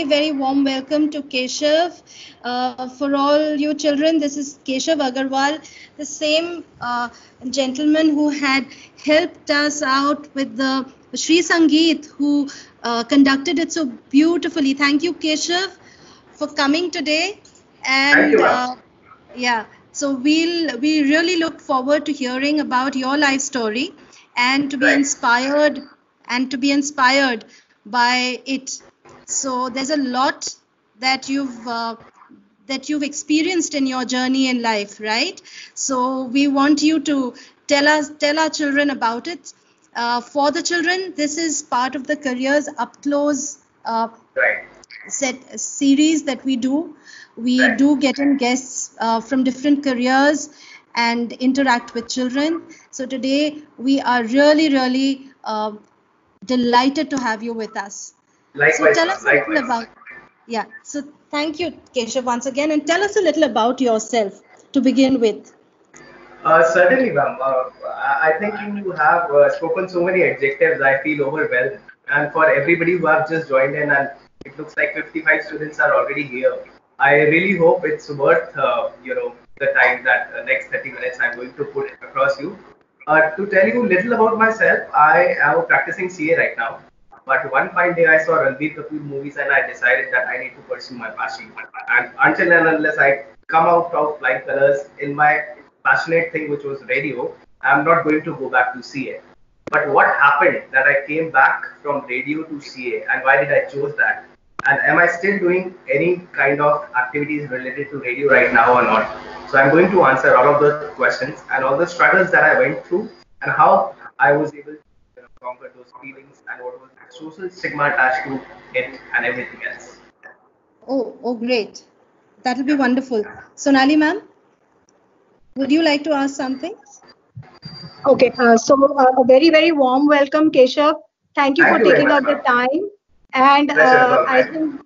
very, very warm welcome to Keshav. For all you children, this is Keshav Agarwal, the same gentleman who had helped us out with the Sri Sangeet, who conducted it so beautifully. Thank you, Keshav, for coming today. And yeah, so we really look forward to hearing about your life story and to be inspired by it. So there's a lot that you've experienced in your journey in life, right? So we want you to tell our children about it. For the children, this is part of the Careers Up Close set series that we do. We do get in guests from different careers and interact with children. So today we are really, really delighted to have you with us. Likewise, so tell us a little about. Yeah. So thank you, Keshav, once again, and tell us a little about yourself to begin with. Certainly, ma'am. I think you have spoken so many adjectives. I feel overwhelmed. And for everybody who have just joined in, and it looks like 55 students are already here. I really hope it's worth the time that next 30 minutes I'm going to put across you. To tell you a little about myself, I am a practicing CA right now. But one fine day I saw Ranbir Kapoor movies and I decided that I need to pursue my passion. And until and unless I come out of flying colors in my passionate thing, which was radio, I'm not going to go back to CA. But what happened that I came back from radio to CA, and why did I choose that? And am I still doing any kind of activities related to radio right now or not? So I'm going to answer all of the questions and all the struggles that I went through and how I was able to conquer those feelings and what was the social stigma attached to it and everything else. Oh, great. That'll be wonderful. Sonali ma'am, would you like to ask something? Okay, so a very, very warm welcome, Keshav. Thank you for taking out the time. And I think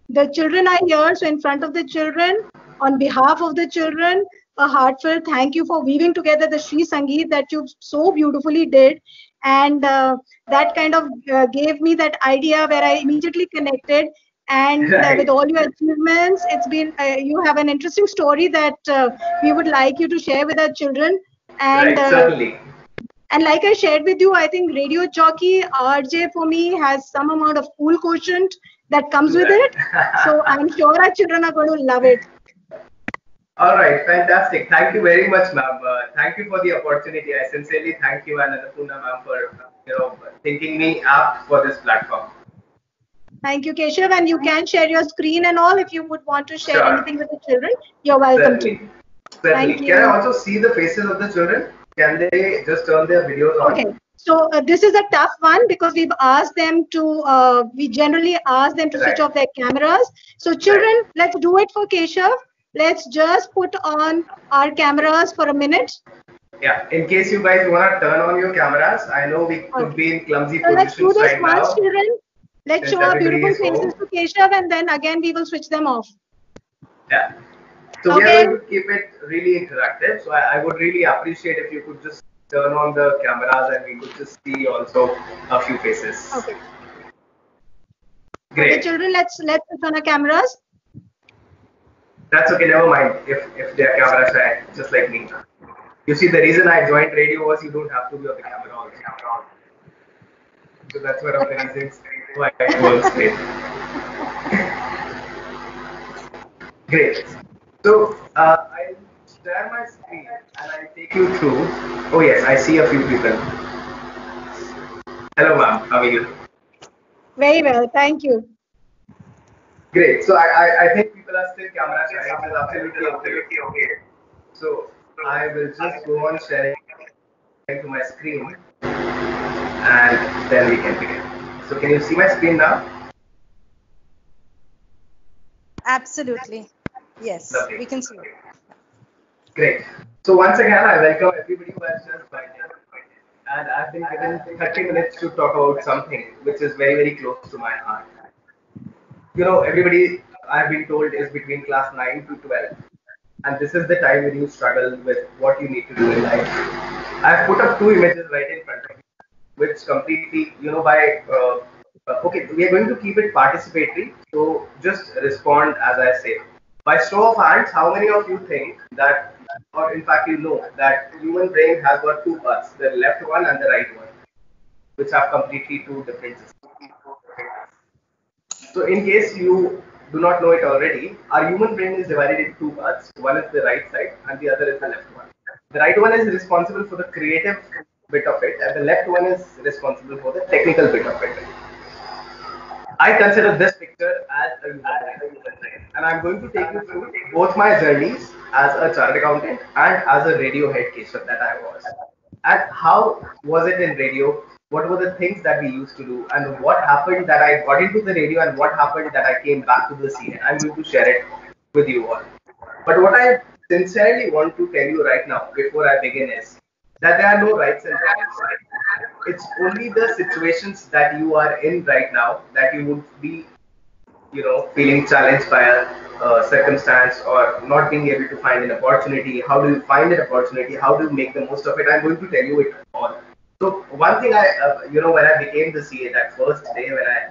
the children are here. So in front of the children, on behalf of the children, a heartfelt thank you for weaving together the Sri Sangeet that you so beautifully did. And that kind of gave me that idea where I immediately connected. And with all your achievements, it's been, you have an interesting story that we would like you to share with our children. And certainly. And like I shared with you, I think radio jockey RJ for me has some amount of cool quotient that comes with it. So I'm sure our children are going to love it. All right, fantastic. Thank you very much, ma'am. Thank you for the opportunity. I sincerely thank you and Annapurna ma'am for thinking me up for this platform. Thank you, Keshav. And you can share your screen and all if you would want to share anything with the children. You're welcome to. Thank you. Can I also see the faces of the children? Can they just turn their videos on? Okay. So this is a tough one because we've asked them to, we generally ask them to switch off their cameras. So children, let's do it for Keshav. Let's just put on our cameras for a minute. Yeah, in case you guys want to turn on your cameras, I know we could be in clumsy positions let's do this right once, now. Children. Let's show our beautiful faces to Keshav and then again we will switch them off. Yeah. So we are going to keep it really interactive. So I would really appreciate if you could just turn on the cameras and we could just see also a few faces. Okay. Great. Okay, children, let's switch on our cameras. That's okay. Never mind if their cameras are just like me. You see, the reason I joined radio was you don't have to be on the camera all the time. So that's one of the reasons why it works great. Great. So I'll share my screen and I'll take you through. Oh yes, I see a few people. Hello ma'am, how are you? Very well, thank you. Great. So I think people are still camera shy. It is absolutely okay. So I will just go on sharing to my screen and then we can begin. So can you see my screen now? Absolutely. Yes, lovely. We can see it. Great. So once again, I welcome everybody who has just joined in. And I've been given 30 minutes to talk about something which is very, very close to my heart. You know, everybody, I've been told, is between class 9 to 12. And this is the time when you struggle with what you need to do in life. I've put up two images right in front of me, which completely, by Okay, we are going to keep it participatory. So just respond as I say. By show of hands, how many of you think that, or in fact, you know that human brain has got two parts, the left one and the right one, which have completely two different systems. So in case you do not know it already, our human brain is divided into two parts. One is the right side and the other is the left one. The right one is responsible for the creative bit of it and the left one is responsible for the technical bit of it. I consider this picture as a human brain, and I'm going to take you through both my journeys as a chartered accountant and as a radio head caser that I was. And how was it in radio? What were the things that we used to do, and what happened that I got into the radio, and what happened that I came back to the scene? I'm going to share it with you all. But what I sincerely want to tell you right now, before I begin, is that there are no rights and wrongs. It's only the situations that you are in right now that you would be, feeling challenged by a circumstance or not being able to find an opportunity. How do you find an opportunity? How do you make the most of it? I'm going to tell you it all. So one thing when I became the CA that first day when I,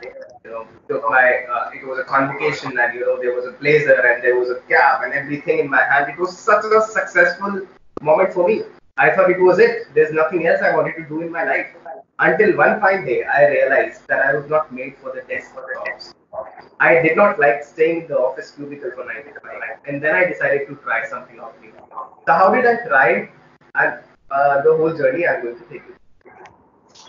took my, it was a convocation and, there was a blazer and there was a cap and everything in my hand. It was such a successful moment for me. I thought it was it. There's nothing else I wanted to do in my life. Until one fine day, I realized that I was not made for the desk jobs. I did not like staying in the office cubicle for 9 to 5. And then I decided to try something out new. So how did I try it? And the whole journey I'm going to take you.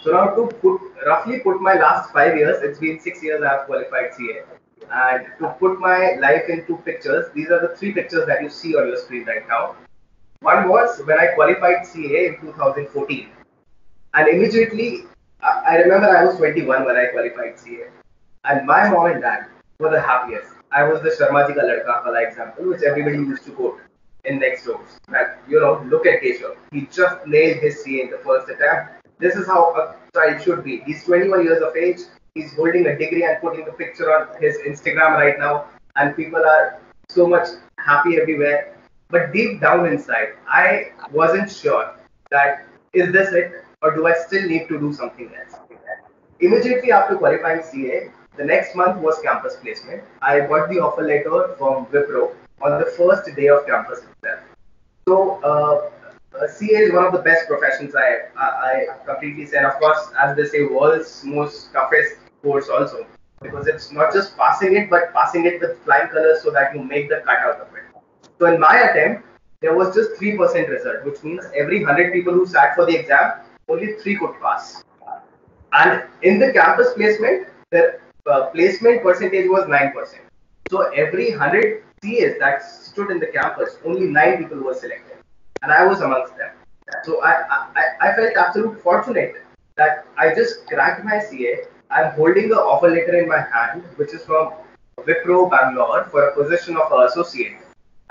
So now to roughly put my last 5 years, it's been 6 years I have qualified CA. And to put my life into pictures, these are the three pictures that you see on your screen right now. One was when I qualified CA in 2014. And immediately, I remember I was 21 when I qualified CA. And my mom and dad were the happiest. I was the Sharma ji ka ladka wala example, which everybody used to quote in next doors. That, look at Keshav. He just nailed his CA in the first attempt. This is how a child should be. He's 21 years of age. He's holding a degree and putting the picture on his Instagram right now. And people are so much happy everywhere. But deep down inside, I wasn't sure that is this it or do I still need to do something else? Immediately after qualifying CA, the next month was campus placement. I got the offer letter from Wipro on the first day of campus itself. So CA is one of the best professions I completely say. And of course, as they say, world's most toughest course also. Because it's not just passing it, but passing it with flying colors so that you make the cut out of it. So in my attempt, there was just 3% result, which means every 100 people who sat for the exam, only 3 could pass. And in the campus placement, the placement percentage was 9%. So every 100 CAs that stood in the campus, only 9 people were selected. And I was amongst them. So I felt absolutely fortunate that I just cracked my CA. I'm holding the offer letter in my hand, which is from Wipro Bangalore for a position of associate.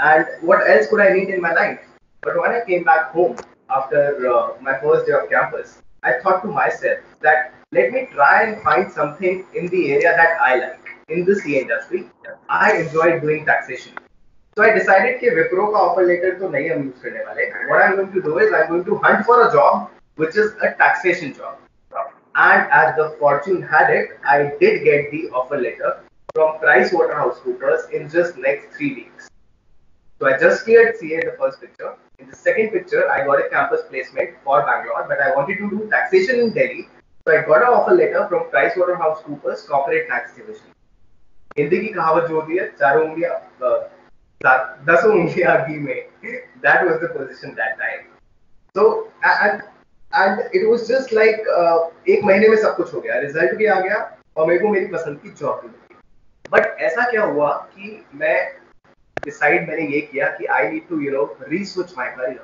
And what else could I need in my life? But when I came back home after my first day of campus, I thought to myself that let me try and find something in the area that I like. In the CA industry, I enjoy doing taxation. So I decided that Wipro ka offer letter to nahi hum use karne wale. What I'm going to do is I'm going to hunt for a job which is a taxation job. And as the fortune had it, I did get the offer letter from PricewaterhouseCoopers in just next 3 weeks. So I just cleared CA in the first picture. In the second picture, I got a campus placement for Bangalore, but I wanted to do taxation in Delhi. So I got an offer letter from PricewaterhouseCoopers Corporate Tax Division. Hindi की कहावत जो होती है चारों उंगलियां दसों उंगलियां घी में. That was the position that time. So and it was just like एक महीने में सब कुछ हो गया, रिजल्ट भी आ गया और मेरे को मेरी पसंद की जॉब भी मिली. बट ऐसा क्या हुआ कि मैं डिसाइड मैंने ये किया कि I need to re-switch my career.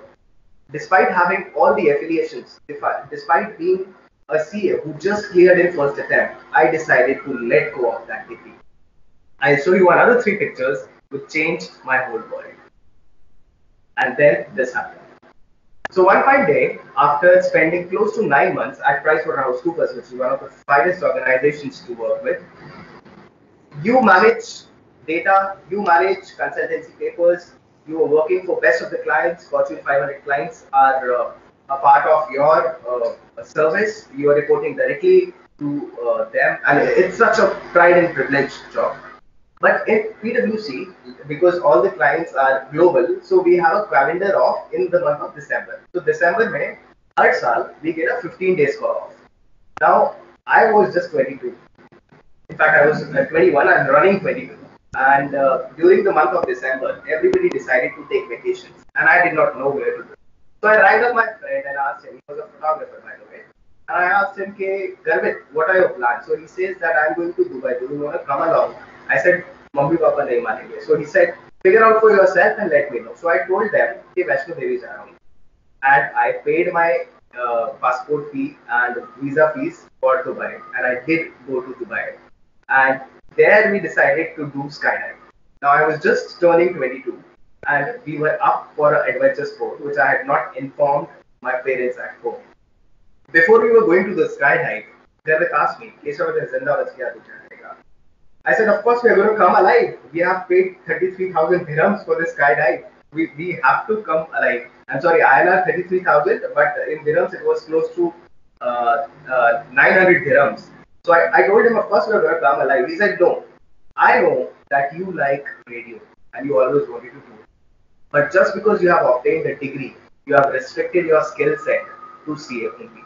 Despite having all the affiliations, despite being a CA who just cleared in first attempt, I decided to let go of that degree. I'll show you another 3 pictures which changed my whole world. And then this happened. So one fine day, after spending close to 9 months at PricewaterhouseCoopers, which is one of the finest organizations to work with, you manage data, you manage consultancy papers, you are working for best of the clients, Fortune 500 clients are a part of your service, you are reporting directly to them, and it's such a pride and privilege job. But in PwC, because all the clients are global, so we have a calendar off in the month of December. So December में हर साल we get a 15 days call off. Now I was just 22. In fact, I was 21 and running 22. And during the month of December, everybody decided to take vacations, and I did not know where to go. So I rang up my friend and asked him. He was a photographer, by the way. And I asked him, "Ke Garvit, what are your plans?" So he says that I'm going to Dubai. Do you want to come along? I said, "Mummy Papa nahi manenge." So he said, "Figure out for yourself and let me know." So I told them, "Ke Vaishno Devi ja raha hu." And I paid my passport fee and visa fees for Dubai, and I did go to Dubai. And there we decided to do skydiving. Now I was just turning 22, and we were up for an adventure sport, which I had not informed my parents at home. Before we were going to the skydive, Garvit asked me, "Keshav, zinda bach gaya tu chahega?" I said, "Of course we are going to come alive. We have paid 33,000 dirhams for this skydive. We have to come alive." I'm sorry, INR 33,000, but in dirhams it was close to 900 dirhams. So I told him, "Of course we are going to come alive." He said, "No, I know that you like radio and you always wanted to do it. But just because you have obtained a degree, you have restricted your skill set to CA only.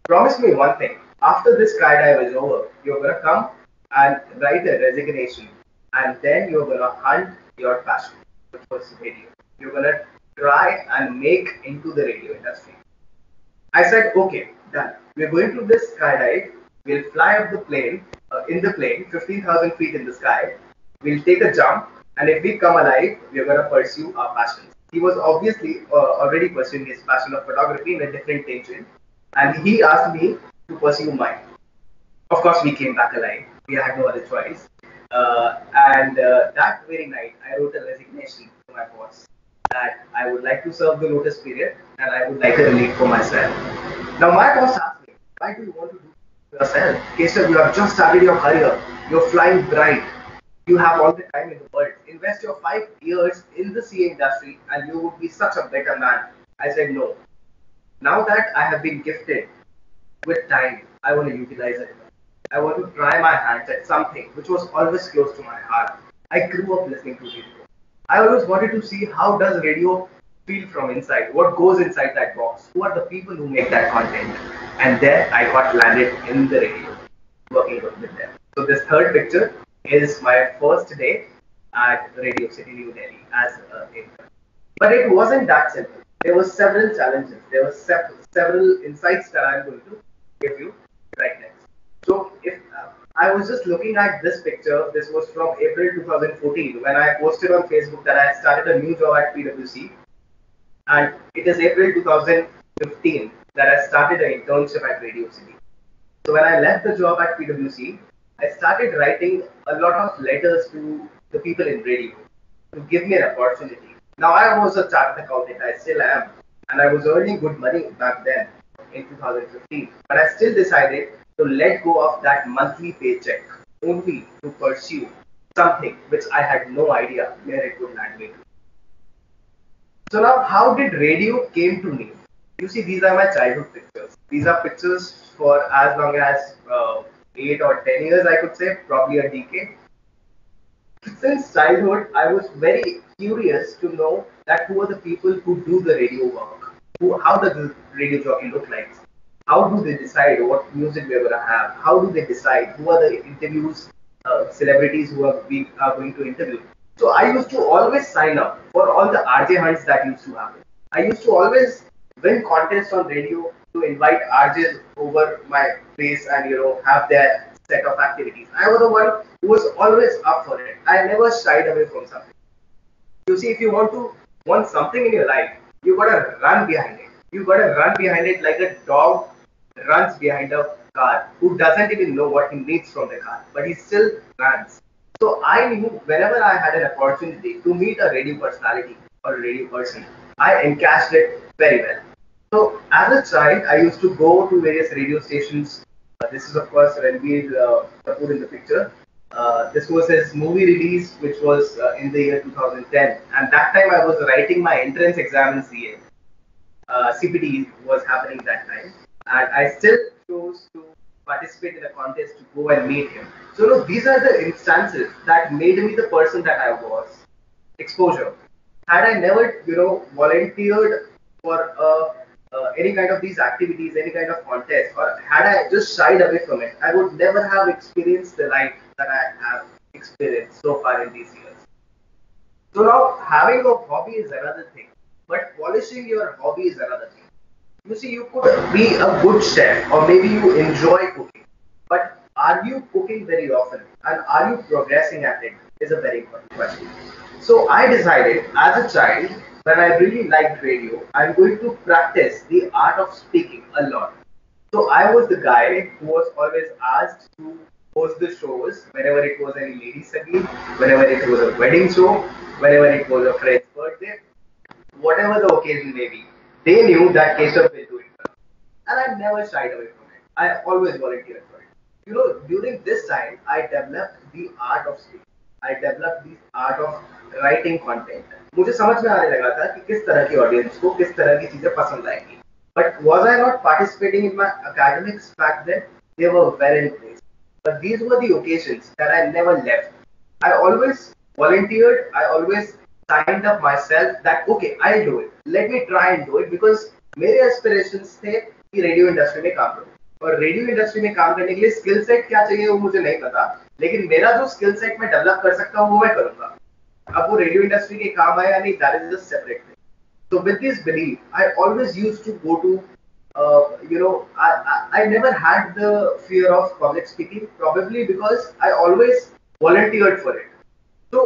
Promise me one thing. After this skydive is over, you're going to come and write a resignation, and then you're going to hunt your passion, which was radio. You're going to try and make into the radio industry." I said, "Okay, done. We're going to this skydive. We'll fly up the plane, in the plane, 15,000 feet in the sky. We'll take a jump, and if we come alive, we're going to pursue our passions." He was obviously already pursuing his passion of photography in a different tangent, and he asked me to pursue mine. Of course, we came back alive. We had no other choice. And that very night, I wrote a resignation to my boss that I would like to serve the notice period and I would like a relief for myself. Now, my boss asked me, "Why do you want to do it yourself? Keshav, you have just started your career. You're flying bright. You have all the time in the world. Invest your 5 years in the CA industry and you would be such a better man." I said, "No. Now that I have been gifted with time, I want to utilize it. I want to try my hands at something which was always close to my heart. I grew up listening to radio. I always wanted to see how does radio feel from inside, what goes inside that box, who are the people who make that content." And there I got landed in the radio, working with them. So this third picture is my first day at Radio City, New Delhi as an intern. But it wasn't that simple. There were several challenges. There were several insights that I'm going to give you right next. So if I was just looking at this picture, this was from April 2014 when I posted on Facebook that I started a new job at PwC, and it is April 2015 that I started an internship at Radio City. So when I left the job at PwC, I started writing a lot of letters to the people in radio to give me an opportunity. Now I was a chartered accountant, I still am, and I was earning good money back then in 2015. But I still decided to let go of that monthly paycheck only to pursue something which I had no idea where it would land me. So now, how did radio came to me? You see, these are my childhood pictures. These are pictures for as long as 8 or 10 years, I could say, probably a decade. Since childhood, I was very curious to know that who are the people who do the radio work. How does the radio jockey look like? How do they decide what music we're going to have? How do they decide who are the interviews, celebrities who we are going to interview? So I used to always sign up for all the RJ hunts that used to happen. I used to always win contests on radio to invite RJs over my place and have their set of activities. I was the one who was always up for it. I never shied away from something. You see, if you want something in your life, you gotta run behind it. You gotta run behind it like a dog runs behind a car who doesn't even know what he needs from the car, but he still runs. So I knew whenever I had an opportunity to meet a radio personality or a radio person, I encashed it very well. So as a child, I used to go to various radio stations. This is of course Ranveer Kapoor in the picture. This was his movie release, which was in the year 2010. And that time I was writing my entrance exam in CA. CPT was happening that time. And I still chose to participate in a contest to go and meet him. So, these are the instances that made me the person that I was. Exposure. Had I never, volunteered for any kind of these activities, any kind of contest, or had I just shied away from it, I would never have experienced the life that I have experienced so far in these years. So now having a hobby is another thing, but polishing your hobby is another thing. You see, you could be a good chef, or maybe you enjoy cooking, but are you cooking very often, and are you progressing at it? Is a very important question. So I decided as a child, when I really liked radio, I'm going to practice the art of speaking a lot. So I was the guy who was always asked to host the shows whenever it was any ladies' segment, whenever it was a wedding show, whenever it was a friend's birthday, whatever the occasion may be. They knew that Keshav will do it. And I never shied away from it. I always volunteered for it. During this time, I developed the art of speaking. I developed the art of writing content. मुझे समझ में आने लगा था कि किस तरह की ऑडियंस को किस तरह की चीजें पसंद आएंगी. But was I not participating in my academics back then? They were well in place. But these were the occasions that I never left. I always volunteered. I always signed up myself that okay, I'll do it. Let me try and do it because मेरे aspirations थे कि radio industry में काम करूं और radio industry में काम करने के लिए स्किल सेट क्या चाहिए वो मुझे नहीं पता लेकिन मेरा जो स्किल सेट मैं डेवलप कर सकता हूँ वो मैं करूंगा अब वो रेडियो इंडस्ट्री के काम आया नहीं that is just separate thing so with this belief I always used to go to I never had the fear of public speaking probably because I always volunteered for it so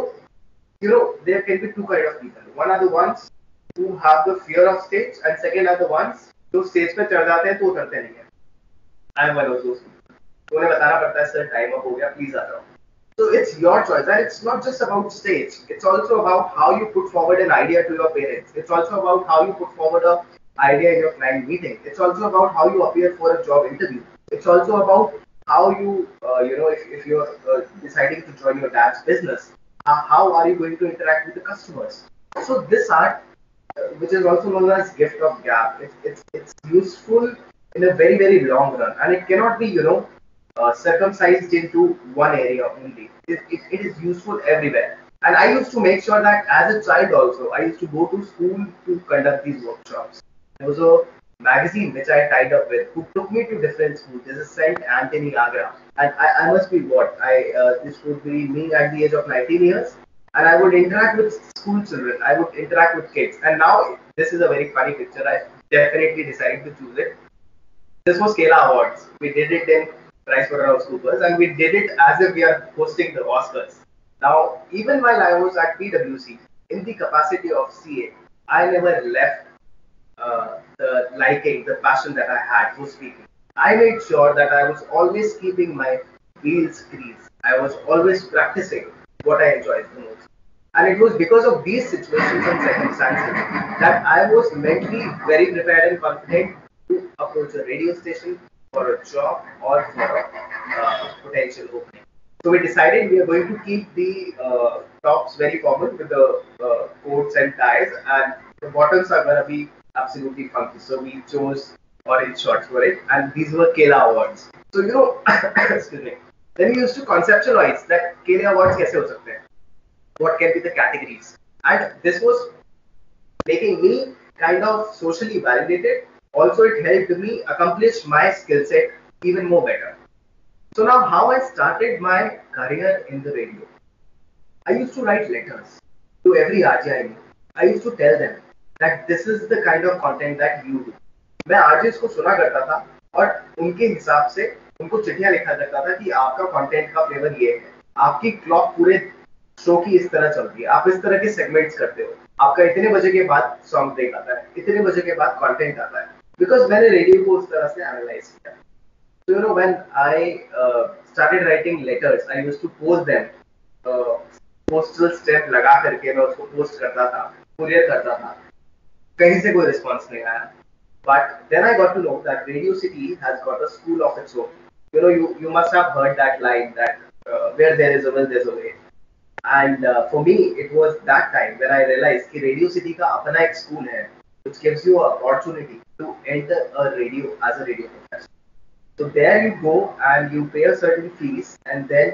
there can be two kind of people one are the ones who have the fear of stage and second are the ones जो stage पे चढ़ जाते हैं तो उतरते नहीं है I am one of those तो उन्हें बताना पड़ता है सर टाइम अप हो गया प्लीज आ जाओ so it's your choice and it's not just about stage it's also about how you put forward an idea to your parents it's also about how you put forward a idea in your client meeting it's also about how you appear for a job interview it's also about how you if you're deciding to join your dad's business how are you going to interact with the customers so this art which is also known as gift of gap. It's useful in a very very long run, and it cannot be circumcised into one area only. It is useful everywhere. And I used to make sure that as a child also, I used to go to school to conduct these workshops. There was a magazine which I tied up with who took me to different schools. This is Saint Anthony Agra, and I must be this would be me at the age of 19 years. And I would interact with school children. I would interact with kids. And now this is a very funny picture. I definitely decided to choose it. This was Kela Awards. We did it in PricewaterhouseCoopers, and we did it as if we are hosting the Oscars. Now, even while I was at PwC, in the capacity of CA, I never left the liking, the passion that I had for speaking. I made sure that I was always keeping my wheels greased. I was always practicing what I enjoyed the most. And it was because of these situations and circumstances that I was mentally very prepared and confident to approach a radio station for a job or for a potential opening. So we decided we are going to keep the tops very formal with the coats and ties, and the bottoms are going to be absolutely funky. So we chose orange shorts for it, and these were Kela Awards. So excuse me. Then we used to conceptualize that Kela Awards कैसे हो सकते हैं? What can be the categories? And this was making me kind of socially validated. Also, it helped me accomplish my skill set even more better. So now, how I started my career in the radio? I used to write letters to every RJ I knew. I used to tell them that this is the kind of content that you do. मैं RJs को सुना करता था और उनके हिसाब से उनको चिट्ठियां लिखा करता था कि आपका कंटेंट का फ्लेवर ये है, आपकी क्लॉक पूरे शो की इस तरह चलती है, आप इस तरह के सेगमेंट्स करते हो, आपका इतने बजे के बाद सॉन्ग ब्रेक आता है, इतने बजे के बाद कंटेंट आता है, बिकॉज मैंने रेडियो को उस तरह से एनालाइज किया. So when I started writing letters, I used to post them, postal stamp लगा करके मैं उसको पोस्ट करता था, कुरियर करता था, कहीं से कोई रिस्पॉन्स नहीं आया. But then I got to know that Radio City has got a school of its own. You must have heard that line that where there is a will, there's a way. And for me, it was that time when I realized that Radio City का अपना एक school है, which gives you an opportunity to enter a radio as a radio professional. So there you go and you pay a certain fees, and then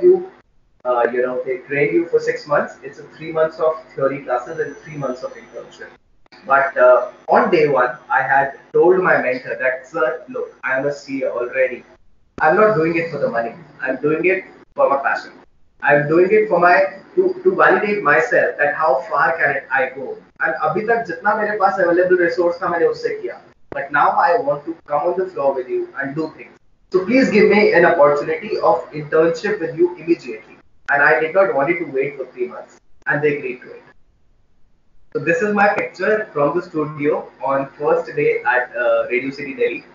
they train you for 6 months. It's a 3 months of theory classes and 3 months of internship. But on day one, I had told my mentor that, sir, look, I am a CA already. I'm not doing it for the money. I'm doing it for my passion. I'm doing it for my to validate myself that how far can it I go. And अभी तक जितना मेरे पास available resource था मैंने उससे किया. But now I want to come on the floor with you and do things. So please give me an opportunity of internship with you immediately. And I did not want it to wait for 3 months. And they agreed to it. So this is my picture from the studio on first day at Radio City Delhi.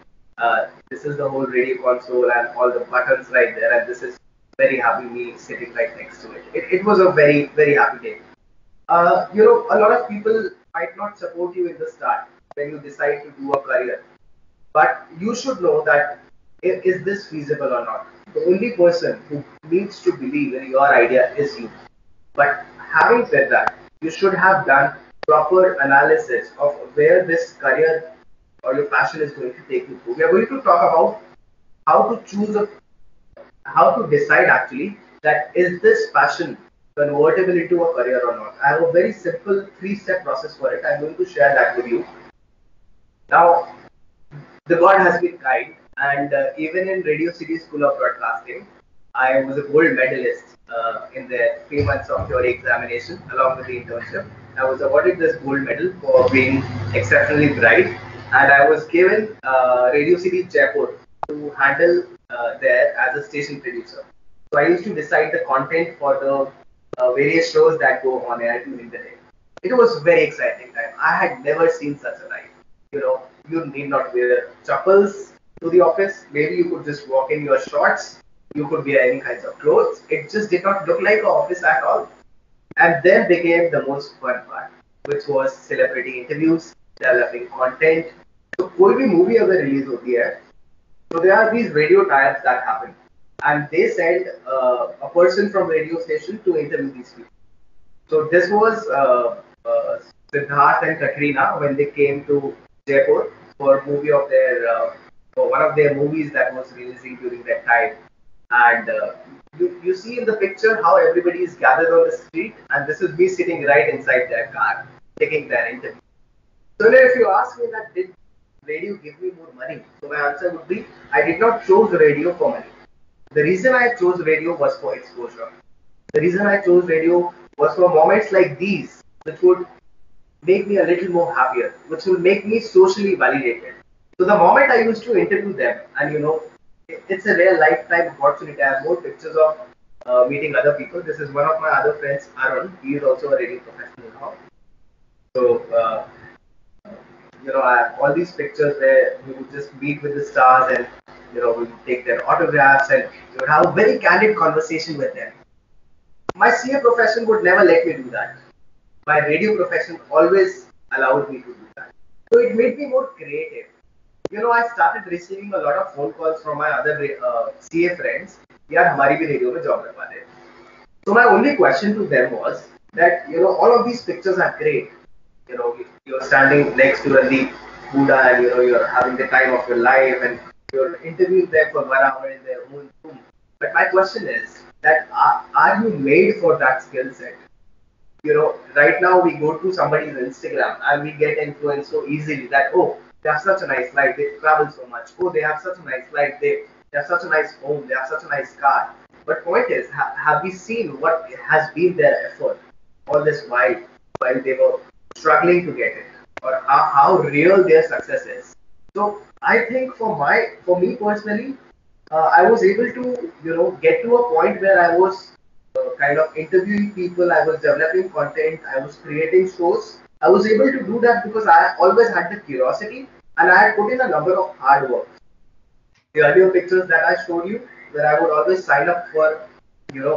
This is the whole radio console and all the buttons right there, and this is very happy me sitting right next to it. It was a very, very happy day. A lot of people might not support you in the start when you decide to do a career, but you should know that is this feasible or not. The only person who needs to believe in your idea is you. But having said that, you should have done proper analysis of where this career or your passion is going to take you to. We are going to talk about how to choose how to decide actually that is this passion convertible into a career or not. I have a very simple 3-step process for it. I'm going to share that with you. Now, the God has been kind, and even in Radio City School of Broadcasting, I was a gold medalist in the 3 months of theory examination along with the internship. I was awarded this gold medal for being exceptionally bright, and I was given Radio City Jaipur to handle there as a station producer. So I used to decide the content for the various shows that go on air during the day. It was very exciting time. I had never seen such a life. You need not wear chappals to the office. Maybe you could just walk in your shorts. You could wear any kinds of clothes. It just did not look like an office at all. And then became the most fun part, which was celebrity interviews, developing content. So कोई भी movie अगर release होती है, so there are these radio tie-ups that happen, and they send a person from radio station to interview these people. So this was Siddharth and Katrina when they came to Jaipur for movie of their for one of their movies that was releasing during that time. And you see in the picture how everybody is gathered on the street, and this is me sitting right inside their car taking their interview. So now if you ask me that did radio give me more money, so my answer would be I did not choose radio for money. The reason I chose radio was for exposure. The reason I chose radio was for moments like these, which would make me a little more happier, which will make me socially validated. So the moment I used to interview them, and it's a real lifetime opportunity. I have more pictures of meeting other people. This is one of my other friends, Arun. He is also a radio professional now. So, I have all these pictures where we would just meet with the stars and, we would take their autographs and we would have a very candid conversation with them. My CA profession would never let me do that. My radio profession always allowed me to do that. So it made me more creative. I started receiving a lot of phone calls from my other CA friends. यार हमारी भी radio में job लगवा दे. So my only question to them was that all of these pictures are great. You're standing next to Randeep Buddha and you're having the time of your life and you're interviewing them for 1 hour in their own room. But my question is that are you made for that skill set? Right now we go to somebody's Instagram and we get influenced so easily that they have such a nice life, they travel so much. They have such a nice life, they have such a nice home, they have such a nice car. But point is, have we seen what has been their effort all this while they were struggling to get it, or how real their success is? So I think for me personally, I was able to get to a point where I was kind of interviewing people, I was developing content, I was creating shows. I was able to do that because I always had the curiosity and I had put in a number of hard work. The earlier pictures that I showed you, where I would always sign up for,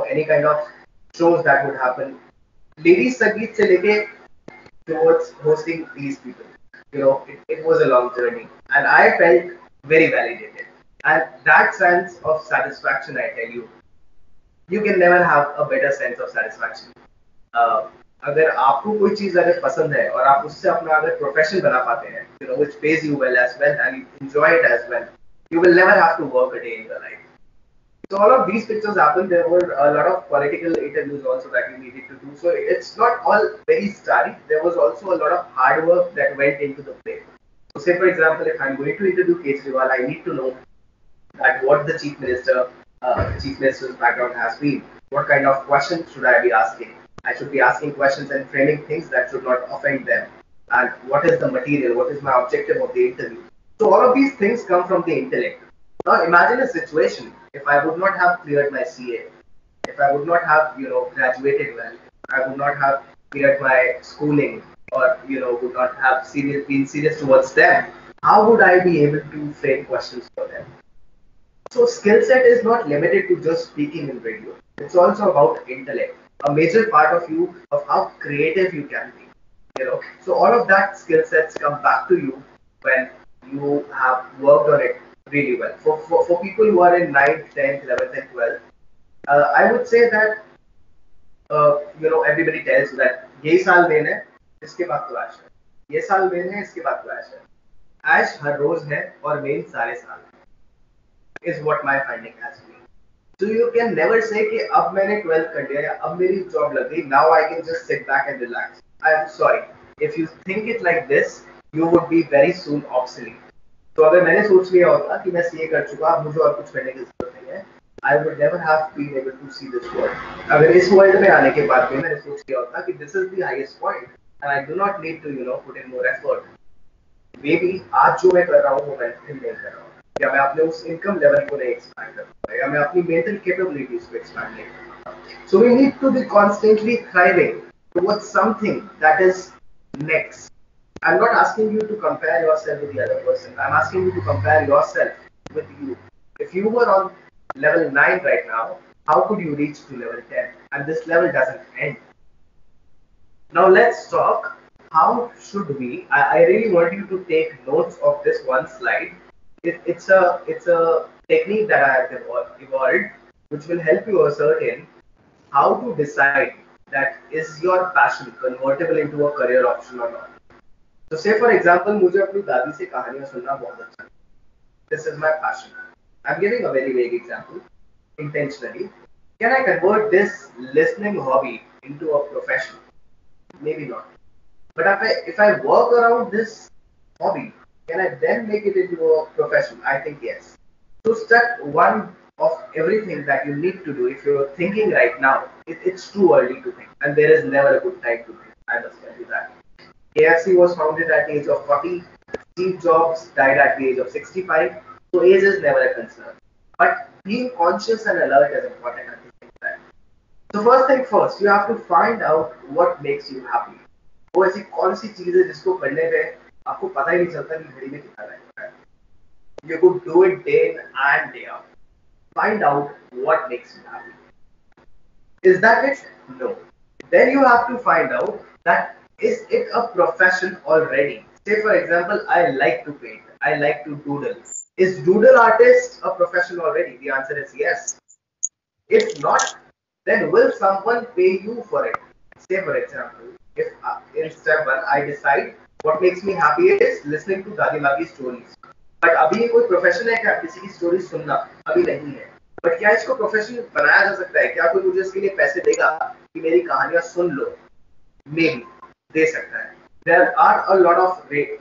any kind of shows that would happen. Ladies Sangeet se leke towards hosting these people. It was a long journey and I felt very validated. And that sense of satisfaction, I tell you, you can never have a better sense of satisfaction. अगर आपको कोई चीज अगर पसंद है और आप उससे अपना अगर प्रोफेशन बना पाते हैं, which pays you well as well and you enjoy it as well, You will never have to work a day in your life. So all of these pictures happened. There were a lot of political interviews also that we needed to do. So it's not all very starry. There was also a lot of hard work that went into the play. So say for example, if I'm going to interview Kejriwal, I need to know that what the chief minister's background has been. What kind of questions should I be asking? I should be asking questions and framing things that should not offend them. And what is the material? What is my objective of the interview? So all of these things come from the intellect. Now imagine a situation if I would not have cleared my CA, if I would not have graduated well, I would not have cleared my schooling, or would not have been serious towards them. How would I be able to frame questions for them? So skill set is not limited to just speaking in radio. It's also about intellect, a major part of you, of how creative you can be. So all of that skill sets come back to you when you have worked on it really well. For people who are in 9th, 10th, 11th, and 12th, I would say that everybody tells you that ये साल main है, इसके बाद तो ऐश है, ये साल main है, इसके बाद तो ऐश है, ऐश हर रोज है और मेन सारे साल है, is what my finding has been. So you can never say कि अब मैंने 12th कर लिया या अब मेरी जॉब लग गई, now I can just sit back and relax. I am sorry, if you think it like this, you would be very soon obsolete. तो अगर मैंने सोच लिया होता कि मैं सीए कर चुका, अब मुझे और कुछ करने की जरूरत नहीं है, I would never have been able to see this world. अगर इस वर्ल्ड में आने के बाद में मैंने सोच लिया होता कि this is the highest point and I do not need to put in more effort. Maybe आज जो मैं कर रहा हूँ वो मैं फिर नहीं कर रहा हूँ, या मैं अपने उस इनकम लेवल को नहीं एक्सपैंड कर पाऊंगा, या मैं अपनी मेंटल कैपेबिलिटीज को एक्सपैंड नहीं कर पाऊंगा. So we need to be constantly thriving towards something that is next. I'm not asking you to compare yourself with the other person. I'm asking you to compare yourself with you. If you were on level 9 right now, how could you reach to level 10? And this level doesn't end. Now let's talk. How should we? I really want you to take notes of this one slide. It's a technique that I have evolved, which will help you ascertain how to decide that is your passion convertible into a career option or not. So say for example, मुझे अपनी दादी से कहानियां सुनना बहुत अच्छा है. This is my passion. I'm giving a very vague example intentionally. Can I convert this listening hobby into a profession? Maybe not. But if I work around this hobby, can I then make it into a profession? I think yes. So step one of everything that you need to do, if you're thinking right now, it's too early to think, and there is never a good time to think. I must tell you that. KFC was founded at the age of 40. Steve Jobs died at the age of 65. So age is never a concern. But being conscious and alert is important at the same time. So first thing first, you have to find out what makes you happy. वो ऐसी कौन सी चीज है जिसको करने पे आपको पता ही नहीं चलता कि घड़ी में कितना टाइम है. You could do it day in and day out. Find out what makes you happy. Is that it? No. Then you have to find out that is it a profession already? Say for example, I like to paint. I like to doodle. Is doodle artist a profession already? The answer is yes. If not, then will someone pay you for it? Say for example, if in step 1 I decide what makes me happy is listening to Dadi Ma की stories. But अभी ये कोई profession है क्या किसी की story सुनना? अभी नहीं है. बट क्या इसको प्रोफेशन बनाया जा सकता है? क्या कोई मुझे इसके लिए पैसे देगा कि मेरी कहानियां सुन लो? Maybe दे सकता है. There are a lot of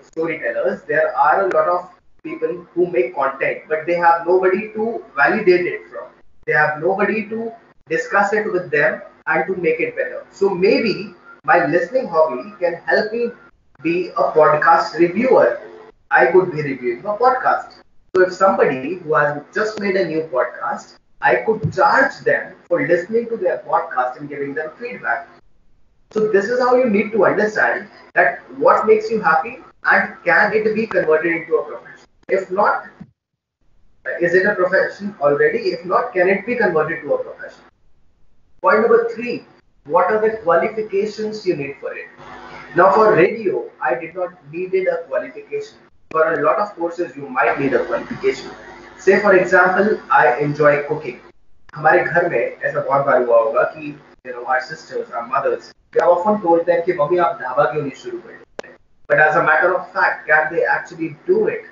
storytellers. There are a lot of people who make content, but they have nobody to validate it from. They have nobody to discuss it with them and to make it better. So maybe my listening hobby can help me be a podcast reviewer. I could be reviewing a podcast. So if somebody who has just made a new podcast, I could charge them for listening to their podcast and giving them feedback. So this is how you need to understand that what makes you happy and can it be converted into a profession. If not, is it a profession already? If not, can it be converted to a profession? Point number 3, what are the qualifications you need for it? Now for radio, I did not needed a qualification. For a lot of courses, you might need a qualification. Say for example, I enjoy cooking. हमारे घर में ऐसा बहुत बार हुआ होगा कि our sisters, our mothers, they are often told them कि mummy आप ढाबा क्यों नहीं शुरू कर देते? But as a matter of fact, can they actually do it?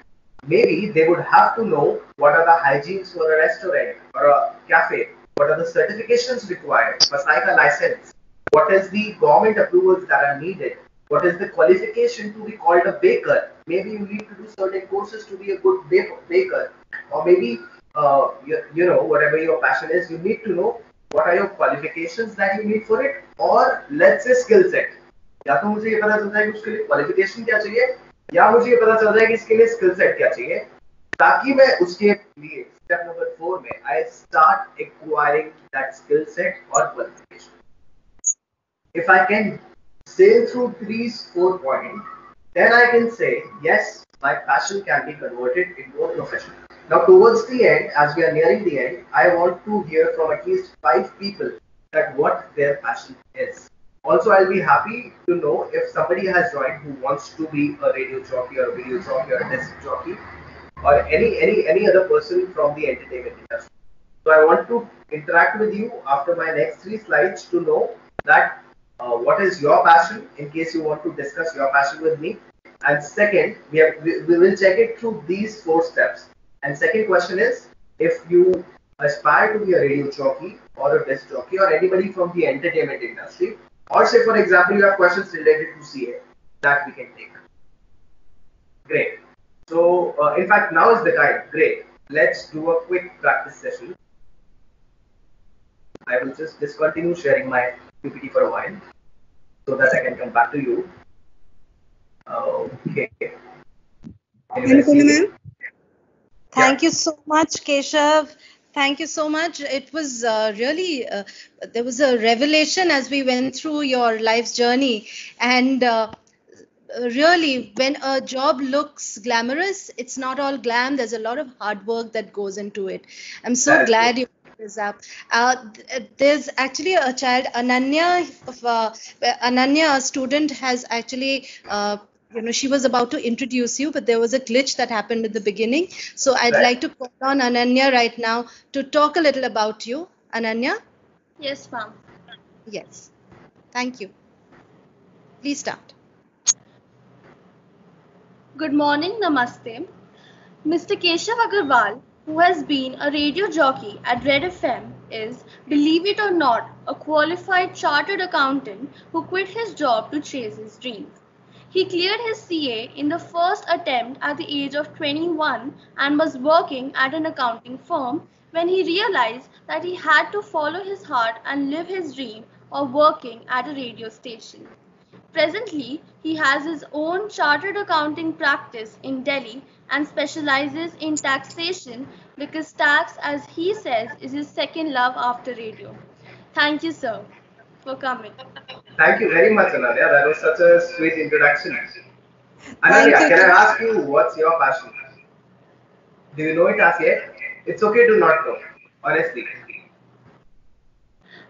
maybe they would have to know what are the hygienes for a restaurant or a cafe, what are the certifications required for SAICA license, what is the government approvals that are needed, what is the qualification to be called a baker. Maybe you need to do certain courses to be a good baker, or maybe you know, whatever your passion is, you need to know what are your qualifications that you need for it, or let's say skill set. या तो मुझे ये पता चलता है कि उसके लिए क्वालिफिकेशन क्या चाहिए, या मुझे ये पता चलता है कि इसके लिए स्किल सेट क्या चाहिए, ताकि मैं उसके लिए स्टेप नंबर 4 में I start acquiring that skill set और qualification. If I can sail through these 4 points, then I can say yes, my passion can be converted into a profession. Now towards the end, as we are nearing the end, I want to hear from at least 5 people that what their passion is. Also, I'll be happy to know if somebody has joined who wants to be a radio jockey or a video jockey or a disc jockey, or any other person from the entertainment industry. So I want to interact with you after my next 3 slides to know that what is your passion, in case you want to discuss your passion with me. And second, we will check it through these 4 steps. And second question is, if you aspire to be a radio jockey or a disc jockey or anybody from the entertainment industry, or say for example you have questions related to CA, that we can take. Great. So in fact now is the time. Great. Let's do a quick practice session. I will just discontinue sharing my PPT for a while so that I can come back to you. Okay. Thank you so much, Keshav. Thank you so much. It was really, there was a revelation as we went through your life's journey. And really, when a job looks glamorous, it's not all glam. There's a lot of hard work that goes into it. I'm so glad you brought this up. There's actually a child, Ananya, Ananya, a student, has actually she was about to introduce you, but there was a glitch that happened at the beginning. So I'd like to call on Ananya right now to talk a little about you. Ananya? Yes, ma'am. Yes. Thank you. Please start. Good morning, namaste. Mr. Keshav Agarwal, who has been a radio jockey at Red FM, is, believe it or not, a qualified chartered accountant who quit his job to chase his dreams. He cleared his CA in the first attempt at the age of 21 and was working at an accounting firm when he realized that he had to follow his heart and live his dream of working at a radio station. Presently, he has his own chartered accounting practice in Delhi and specializes in taxation because tax, as he says, is his second love after radio. Thank you, sir, for coming. Thank you very much, Ananya. That was such a sweet introduction. Ananya, can I ask you what's your passion? Do you know it as yet? It's okay to not know, honestly.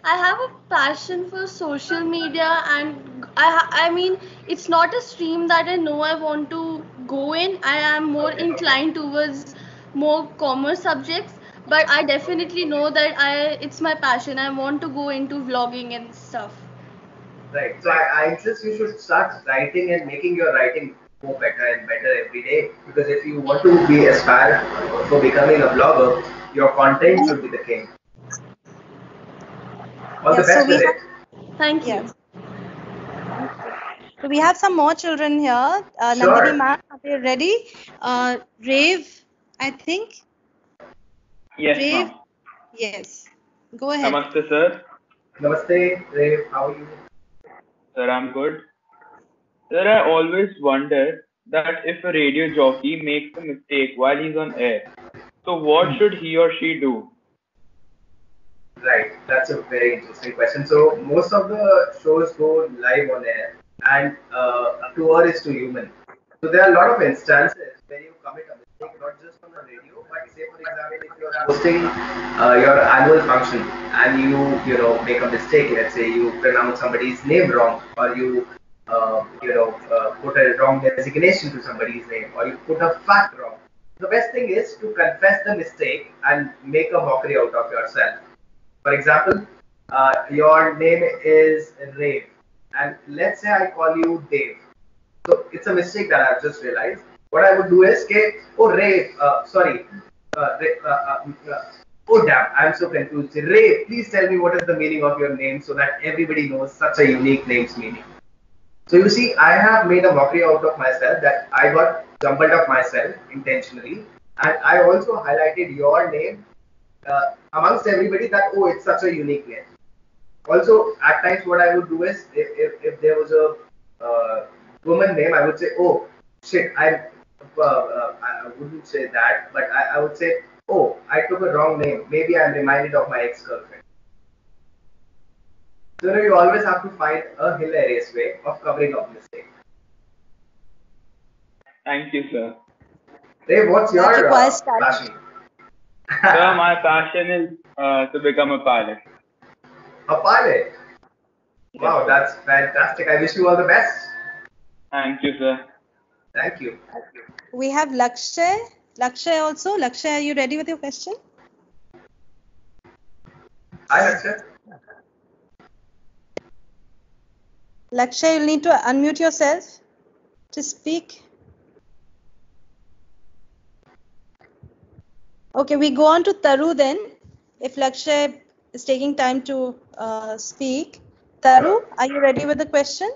I have a passion for social media, and I mean, it's not a stream that I know I want to go in. I am more inclined towards more commerce subjects, but I definitely know that it's my passion. I want to go into vlogging and stuff. Right. So I insist you should start writing and making your writing go better and better every day. Because if you want to be aspire for becoming a blogger, your content should be the king. All the best with it. Thank you. So we have some more children here. Nandini ma'am, are they ready? Rave, I think. Yes, Rave. Yes. Go ahead. Namaste, sir. Namaste, Rave. How are you? Sir, I'm good. Sir, I always wonder that if a radio jockey makes a mistake while he's on air, so what should he or she do? Right, that's a very interesting question. So most of the shows go live on air, and to err is to human. So there are a lot of instances where you commit a mistake, not just on the radio, but say for example, if you're hosting your annual function and you know make a mistake. Let's say you pronounce somebody's name wrong, or you put a wrong designation to somebody's name, or you put a fact wrong. The best thing is to confess the mistake and make a mockery out of yourself. For example, your name is Rave, and let's say I call you Dave. So it's a mistake that I've just realized. what I would do is, oh Ray, sorry, Ray, oh damn, I'm so confused. Ray, please tell me what is the meaning of your name so that everybody knows such a unique name's meaning. So you see, I have made a mockery out of myself, that I got jumbled up myself intentionally, and I also highlighted your name amongst everybody, that oh, it's such a unique name. Also, at times what I would do is, if there was a woman name, I would say, oh shit, I wouldn't say that, but I would say, oh, I took a wrong name. Maybe I'm reminded of my ex-girlfriend. So you always have to find a hilarious way of covering up mistake. Thank you, sir. Dave, what's your passion? Sir, my passion is to become a pilot. A pilot? Wow, that's fantastic. I wish you all the best. Thank you, sir. Thank you. We have Lakshay. Lakshay also. Lakshay, are you ready with your question? Hi, Lakshay. Lakshay, you'll need to unmute yourself to speak. Okay, we go on to Taru then. If Lakshay is taking time to speak. Taru, are you ready with the question?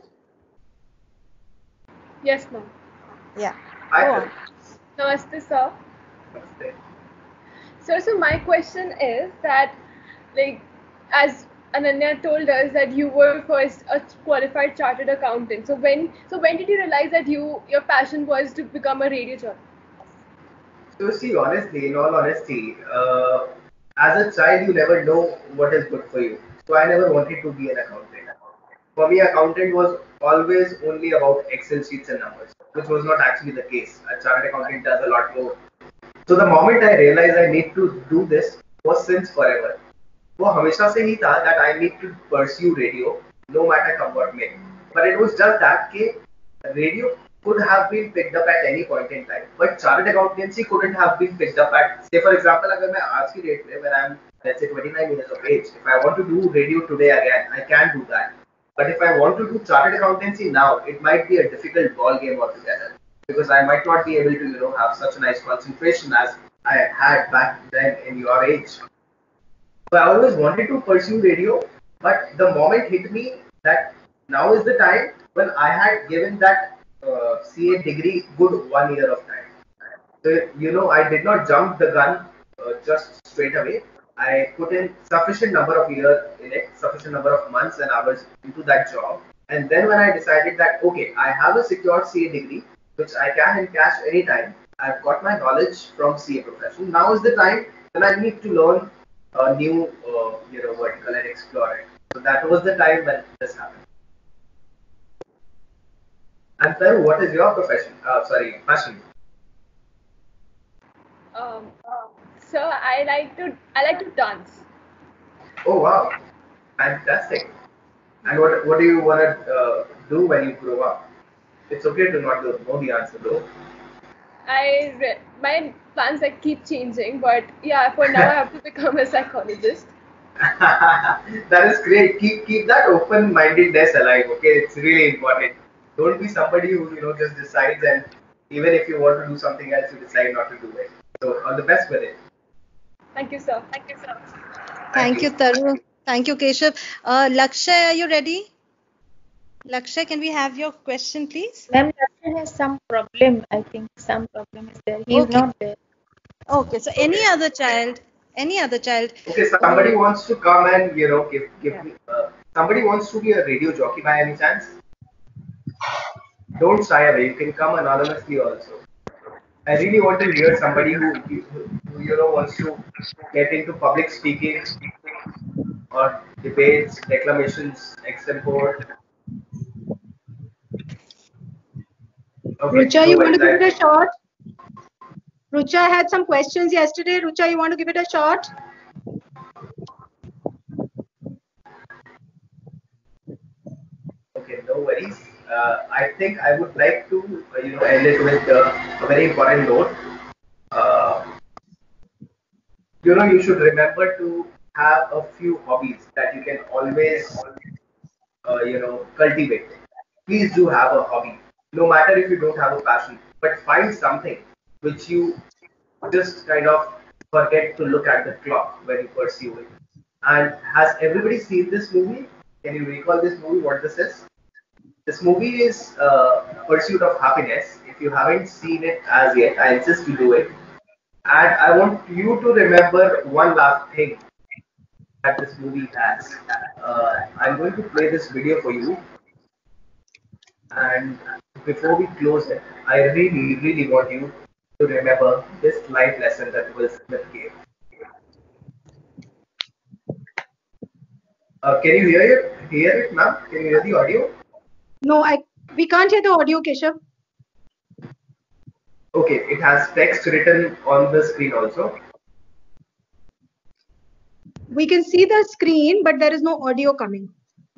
Yes, ma'am. Yeah. Hi, Go on. Namaste, sir. Namaste. Sir, so my question is that, like, as Ananya told us that you were first a qualified chartered accountant. So when did you realize that your passion was to become a radio jockey? So see, honestly, in all honesty, as a child, you never know what is good for you. So I never wanted to be an accountant. For me, accountant was always only about Excel sheets and numbers, which was not actually the case. A chartered accountant does a lot more. So the moment I realized I need to do this was since forever. वो हमेशा से ही था that I need to pursue radio no matter come what may. But it was just that कि radio could have been picked up at any point in time, but chartered accountancy couldn't have been picked up at, say for example, अगर मैं आज की date में when I'm let's say 29 years of age, if I want to do radio today again, I can do that. But if I want to do chartered accountancy now, it might be a difficult ball game altogether, because I might not be able to have such a nice concentration as I had back then in your age. So I always wanted to pursue radio, but the moment hit me that now is the time, when I had given that CA degree good 1 year of time. So I did not jump the gun just straight away. I put in sufficient number of years in it, sufficient number of months and hours into that job. And then when I decided that, okay, I have a secured CA degree, which I can encash anytime. I've got my knowledge from CA profession. Now is the time when I need to learn a new vertical and explore it. So that was the time when this happened. And Taru, what is your passion? So I like to dance. Oh wow, fantastic! And what do you want to do when you grow up? It's okay to not know the answer though. My plans keep changing, but yeah, for now I have to become a psychologist. That is great. Keep that open-mindedness alive. Okay, it's really important. Don't be somebody who just decides, and even if you want to do something else, you decide not to do it. So all the best with it. Thank you, sir. Thank you, Taru. Thank you, Keshav. Lakshay, are you ready? Lakshay, can we have your question, please? Ma'am, Lakshay has some problem. I think some problem is there. He is not there. Okay, so any other child. Okay, somebody wants to come and give me. Somebody wants to be a radio jockey by any chance? Don't shy away. You can come anonymously also. I really want to hear somebody who wants to get into public speaking or debates, declamations, extempore. Okay, Rucha, you want to give it a shot? Rucha had some questions yesterday. Rucha, you want to give it a shot? Okay, no worries. I think I would like to end it with a very important note. You should remember to have a few hobbies that you can always cultivate. Please do have a hobby, no matter if you don't have a passion, but find something which you just kind of forget to look at the clock when you pursue it. And has everybody seen this movie? Can you recall this movie? What this is? This movie is Pursuit of Happiness. If you haven't seen it as yet, I insist you do it. And I want you to remember one last thing that this movie has. I'm going to play this video for you. And before we close it, I really, really want you to remember this life lesson that Will Smith gave. Can you hear it, ma'am? Can you hear the audio? No, we can't hear the audio, Keshav. Okay, it has text written on the screen also. We can see the screen, but there is no audio coming.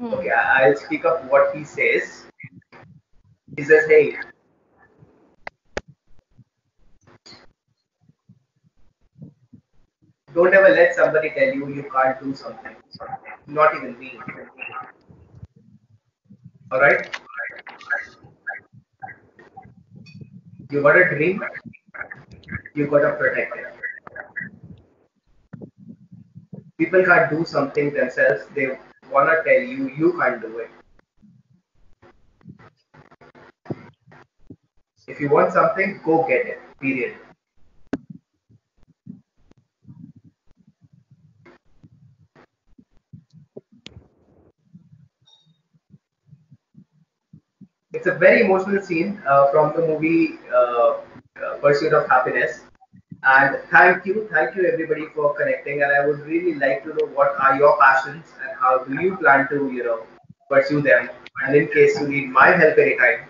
Okay, I'll speak up what he says. He says, hey, don't ever let somebody tell you you can't do something. Not even me. Alright? You got a dream, you got to protect it. People can't do something themselves, they want to tell you you can't do it. If you want something, go get it, period. It's a very emotional scene from the movie Pursuit of Happiness. And thank you everybody for connecting. And I would really like to know what are your passions and how do you plan to, pursue them. And in case you need my help anytime,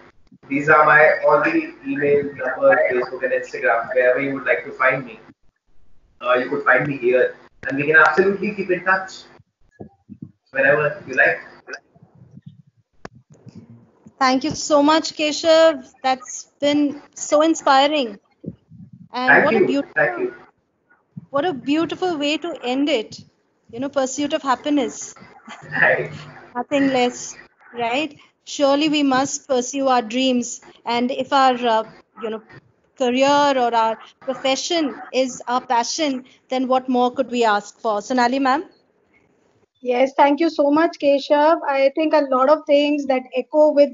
these are my all the email, number, Facebook, and Instagram. Wherever you would like to find me, you could find me here, and we can absolutely keep in touch whenever you like. Thank you so much, Keshav. That's been so inspiring. And Thank you. What a beautiful way to end it. Pursuit of happiness. Right. Nothing less, right? Surely we must pursue our dreams. And if our, career or our profession is our passion, then what more could we ask for? Sonali, ma'am? Yes, thank you so much, Keshav. I think a lot of things that echo with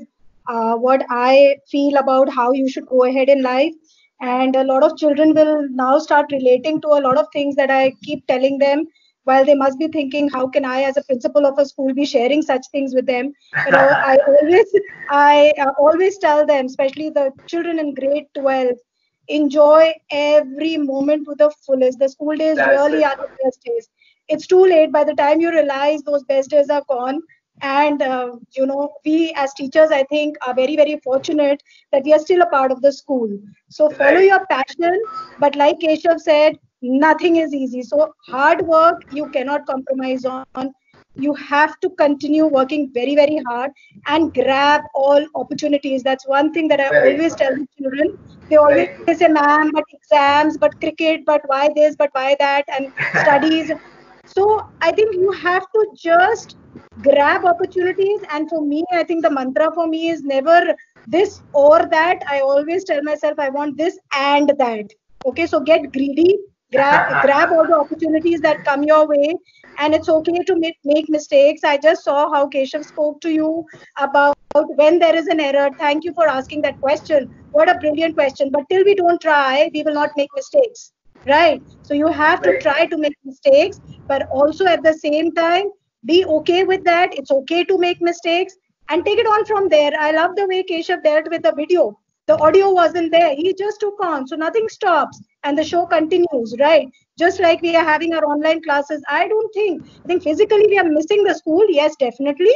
what I feel about how you should go ahead in life. And a lot of children will now start relating to a lot of things that I keep telling them, while they must be thinking, how can I, as a principal of a school, be sharing such things with them? I always tell them, especially the children in grade 12, enjoy every moment to the fullest. The school days really are the best days. It's too late. By the time you realize, those best days are gone. And we as teachers, I think, are very, very fortunate that we are still a part of the school. So follow your passion, but like Keshav said, nothing is easy. So hard work you cannot compromise on. You have to continue working very, very hard and grab all opportunities. That's one thing that I always tell the children. They always say, ma'am, but exams, but cricket, but why this, but why that, and studies. So I think you have to just grab opportunities. And for me, I think the mantra for me is never this or that. I always tell myself I want this and that. Okay, so get greedy, grab all the opportunities that come your way. And it's okay to make mistakes. I just saw how Keshav spoke to you about when there is an error. Thank you for asking that question. What a brilliant question. But till we don't try, we will not make mistakes. Right? So you have to try to make mistakes, but also at the same time, be okay with that. It's okay to make mistakes and take it on from there. I love the way Keshav dealt with the video. The audio wasn't there. He just took on. So nothing stops and the show continues, right? Just like we are having our online classes. I think physically we are missing the school. Yes, definitely.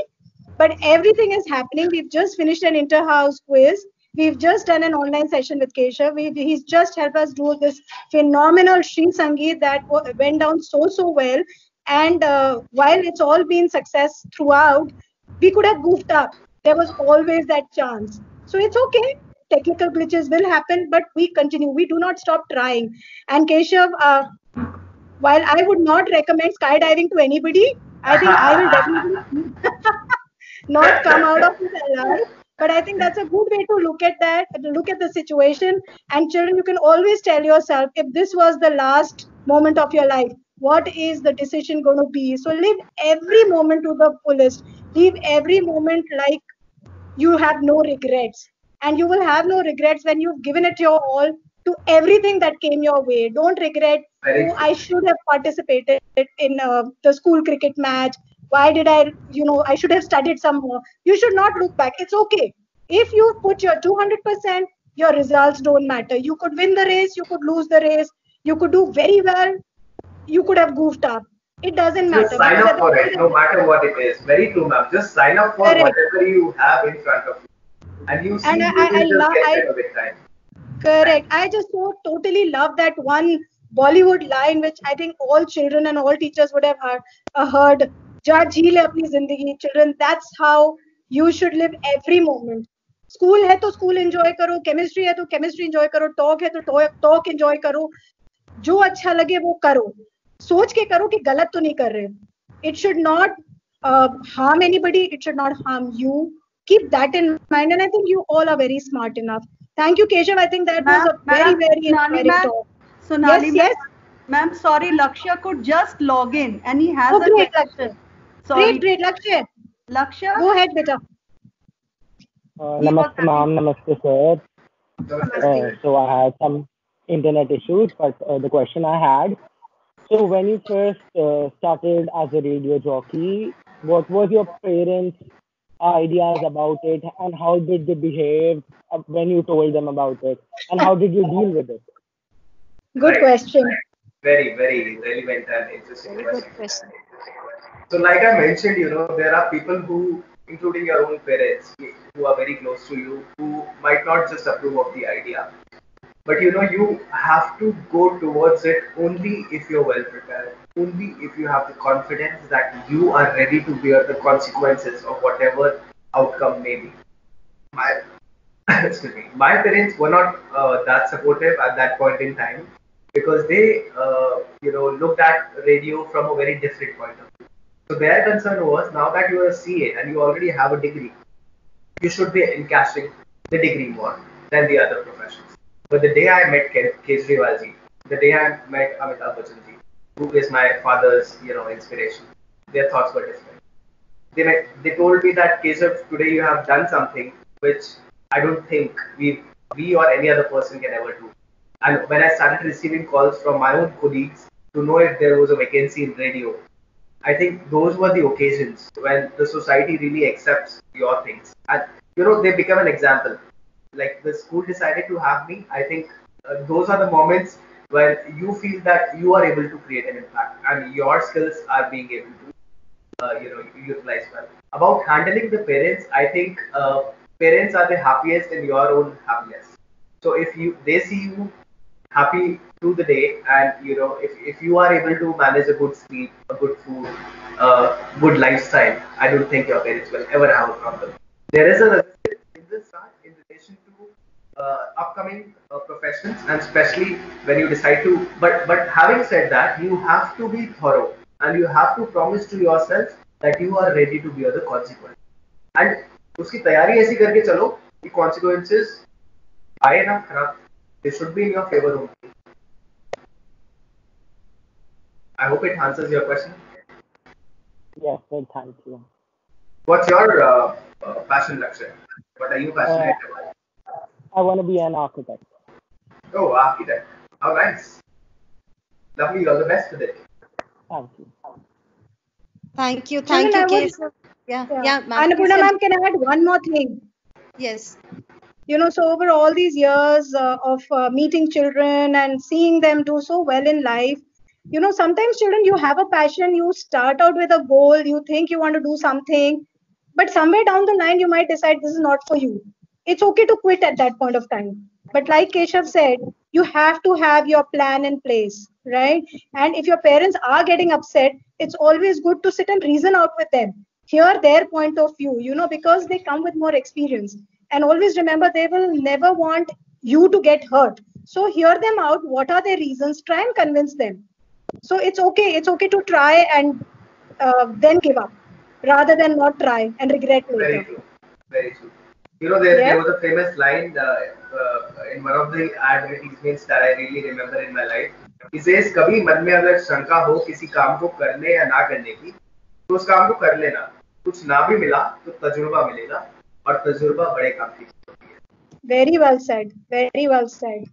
But everything is happening. We've just finished an inter-house quiz. We've just done an online session with Keshav. He's just helped us do this phenomenal Sri Sangeet that went down so well. And while it's all been success throughout, we could have goofed up. There was always that chance. So it's okay. Technical glitches will happen, but we continue. We do not stop trying. And Keshav, while I would not recommend skydiving to anybody, I think I will definitely not come out of it alive. But I think that's a good way to look at that, look at the situation. And children, you can always tell yourself, if this was the last moment of your life, what is the decision going to be? So live every moment to the fullest. Live every moment like you have no regrets. And you will have no regrets when you've given it your all to everything that came your way. Don't regret, Very oh, true. I should have participated in the school cricket match. Why did I, I should have studied some more. You should not look back. It's okay. If you put your 200%, your results don't matter. You could win the race, you could lose the race, you could do very well, you could have goofed up. It doesn't Just matter sign because up at the for end it, of no the matter what it is. Very true, ma'am. Just sign up for correct. whatever you have in front of you, and you see And you will just get I there with time. correct. I just so totally love that one Bollywood line, which I think all children and all teachers would have heard. "Ja जी ले अपनी जिंदगी." Children, that's how you should live every moment. School है तो school enjoy करो, chemistry है तो chemistry enjoy करो, talk है तो टॉक एंजॉय करो, जो अच्छा लगे वो करो, सोच के करो कि गलत तो नहीं कर रहे. It should not harm anybody. It should not harm you. Keep that in mind. And I think you all are very smart enough. Thank you, Keshav. I think that was a very, very inspiring talk. Sonali, Yes, yes. Ma'am, sorry, Lakshya could just log in and he has Oh, a great, question. Lakshya. Sorry. Great, Lakshya. Lakshya? Go ahead, beta. Namaste, ma'am. Namaste, sir. Namaste. So I had some internet issues, but the question I had. So when you first started as a radio jockey, what was your parents' ideas about it, and how did they behave when you told them about it, and how did you deal with it? Good Right. question. Very, very relevant and interesting Very good question. question. So, like I mentioned, there are people who, including your own parents, who are very close to you, who might not just approve of the idea. But you have to go towards it only if you're well prepared, only if you have the confidence that you are ready to bear the consequences of whatever outcome may be. My, excuse me, my parents were not that supportive at that point in time because they, looked at radio from a very different point of view. So their concern was now that you are a CA and you already have a degree, you should be encashing the degree more than the other professions. But the day I met Kejriwal ji, the day I met Amitabh Bachchan ji, who is my father's, inspiration, their thoughts were different. They told me that Keshav, today you have done something which I don't think we or any other person can ever do. And when I started receiving calls from my own colleagues to know if there was a vacancy in radio, I think those were the occasions when the society really accepts your things. And, they become an example. Like the school decided to have me, I think those are the moments where you feel that you are able to create an impact and your skills are being able to, utilize well. About handling the parents, I think parents are the happiest in your own happiness. So if they see you happy through the day, and if you are able to manage a good sleep, a good food, good lifestyle, I don't think your parents will ever have a problem. There is a resistance in the start in relation to upcoming professions, and especially when you decide to. But having said that, you have to be thorough, and you have to promise to yourself that you are ready to bear the consequences. And उसकी तैयारी ऐसी करके चलो कि consequences आए ना खराब, they should be in your favor only. I hope it answers your question. Yes, sir. Thank you. What's your passion, Lakshya? What are you passionate about? I want to be an architect. Oh, architect. How nice. Lovely. All the best with it. Thank you. Thank you, Children, Keshav. Yeah, ma'am. Annapurna ma'am, can I add one more thing? Yes. So over all these years of meeting children and seeing them do so well in life, sometimes children, you have a passion, you start out with a goal, you think you want to do something, but somewhere down the line, you might decide this is not for you. It's okay to quit at that point of time. But like Keshav said, you have to have your plan in place, right? And if your parents are getting upset, it's always good to sit and reason out with them. Hear their point of view, because they come with more experience. And always remember, they will never want you to get hurt. So hear them out. What are their reasons? Try and convince them. So it's okay. It's okay to try and then give up rather than not try and regret later. Very true. Very true. There was a famous line in one of the advertisements that I really remember in my life. He says, कभी मन में अगर शंका हो किसी काम को करने या ना करने की, तो उस काम को कर लेना. कुछ ना भी मिला तो तजुर्बा मिलेगा और तजुर्बा बड़े काम की होती है. Very well said. Very well said.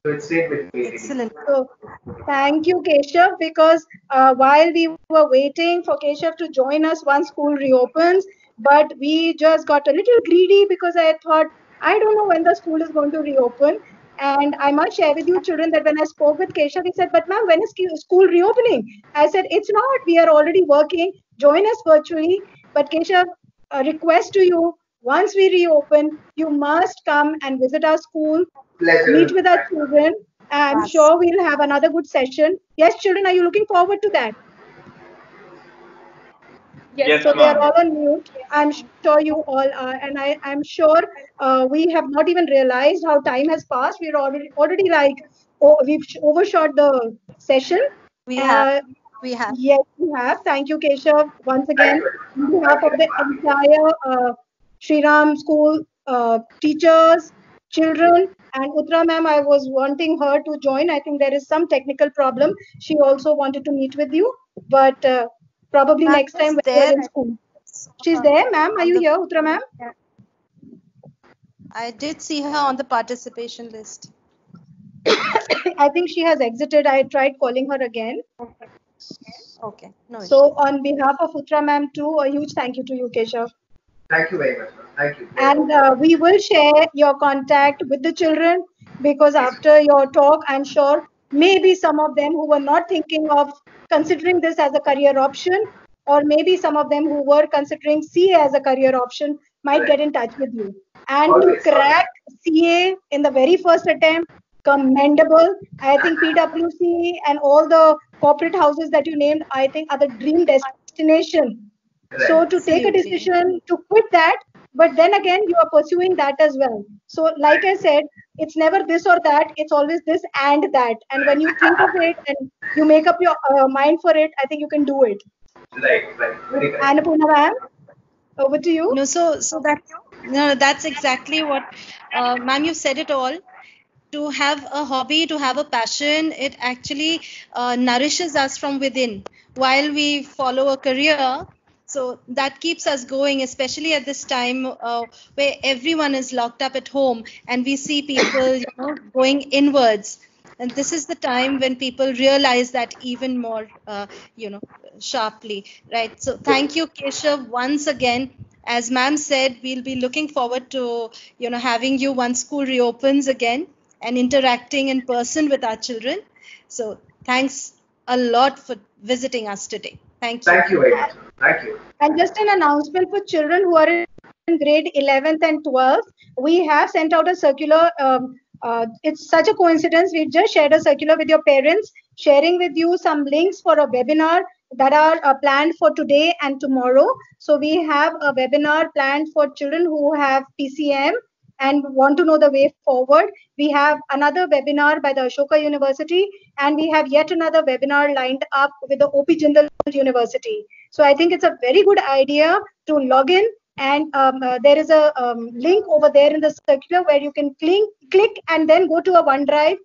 So it stayed with me. Excellent. So, thank you, Keshav, because while we were waiting for Keshav to join us once school reopens, but we just got a little greedy because I thought, I don't know when the school is going to reopen. And I must share with you, children, that when I spoke with Keshav, he said, but ma'am, when is school reopening? I said, it's not. We are already working. Join us virtually. But Keshav, a request to you, once we reopen, you must come and visit our school. Pleasure. Meet with our children. I'm sure we'll have another good session. Yes, children, are you looking forward to that? Yes. So they are all on mute. I'm sure you all are, and I'm sure we have not even realized how time has passed. We're already like, we've overshot the session. We have. Yes, we have. Thank you, Keshav, once again on behalf of the entire Shri Ram School teachers, children, and Uttara ma'am. I was wanting her to join. I think there is some technical problem. She also wanted to meet with you, but probably next time when we are in school. She's there, ma'am. Are you here, Uttara ma'am? I did see her on the participation list. I think she has exited. I tried calling her again. Okay. No issue. So on behalf of Uttara ma'am too, a huge thank you to you, Keshav. Thank you very much, ma'am. Thank you. And we will share your contact with the children, because after your talk, I'm sure maybe some of them who were not thinking of considering this as a career option, or maybe some of them who were considering CA as a career option, might get in touch with you. And to crack CA in the very first attempt, commendable. I think PwC and all the corporate houses that you named, I think, are the dream destination. So to take a decision to quit that, but then again, you are pursuing that as well. So like I said, it's never this or that. It's always this and that. And when you think of it and you make up your mind for it, I think you can do it. Right. Very correct. Annapurna ma'am, over to you. No, that's exactly what, ma'am, you said it all. To have a hobby, to have a passion, it actually nourishes us from within while we follow a career. So that keeps us going, especially at this time where everyone is locked up at home and we see people, going inwards. And this is the time when people realize that even more, sharply, right? So thank you, Keshav, once again. As ma'am said, we'll be looking forward to, having you once school reopens again and interacting in person with our children. So thanks a lot for visiting us today. Thank you. Thank you very much. Thank you. And just an announcement for children who are in grade 11th and 12th, we have sent out a circular. It's such a coincidence. We've just shared a circular with your parents, sharing with you some links for a webinar that are planned for today and tomorrow. So we have a webinar planned for children who have PCM and want to know the way forward. We have another webinar by the Ashoka University, and we have yet another webinar lined up with the OP Jindal University. So I think it's a very good idea to log in, and there is a link over there in the circular where you can click and then go to a OneDrive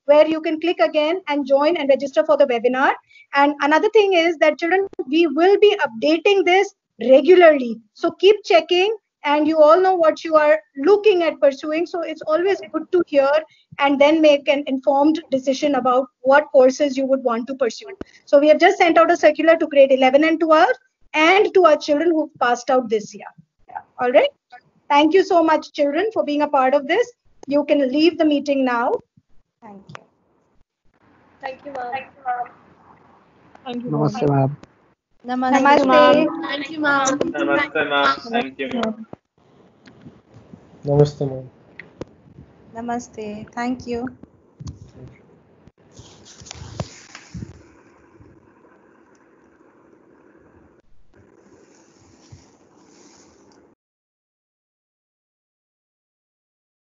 where you can click again and join and register for the webinar. And another thing is that children, we will be updating this regularly. So keep checking, and you all know what you are looking at pursuing. So it's always good to hear and then make an informed decision about what courses you would want to pursue. So we have just sent out a circular to grade 11 and 12 and to our children who passed out this year. All right. Thank you so much, children, for being a part of this. You can leave the meeting now. Thank you. Thank you, ma'am. Namaste, ma'am. Namaste. Thank you, ma'am. Namaste, ma'am. Thank you, ma'am. Namaste, ma'am. Namaste. Thank you.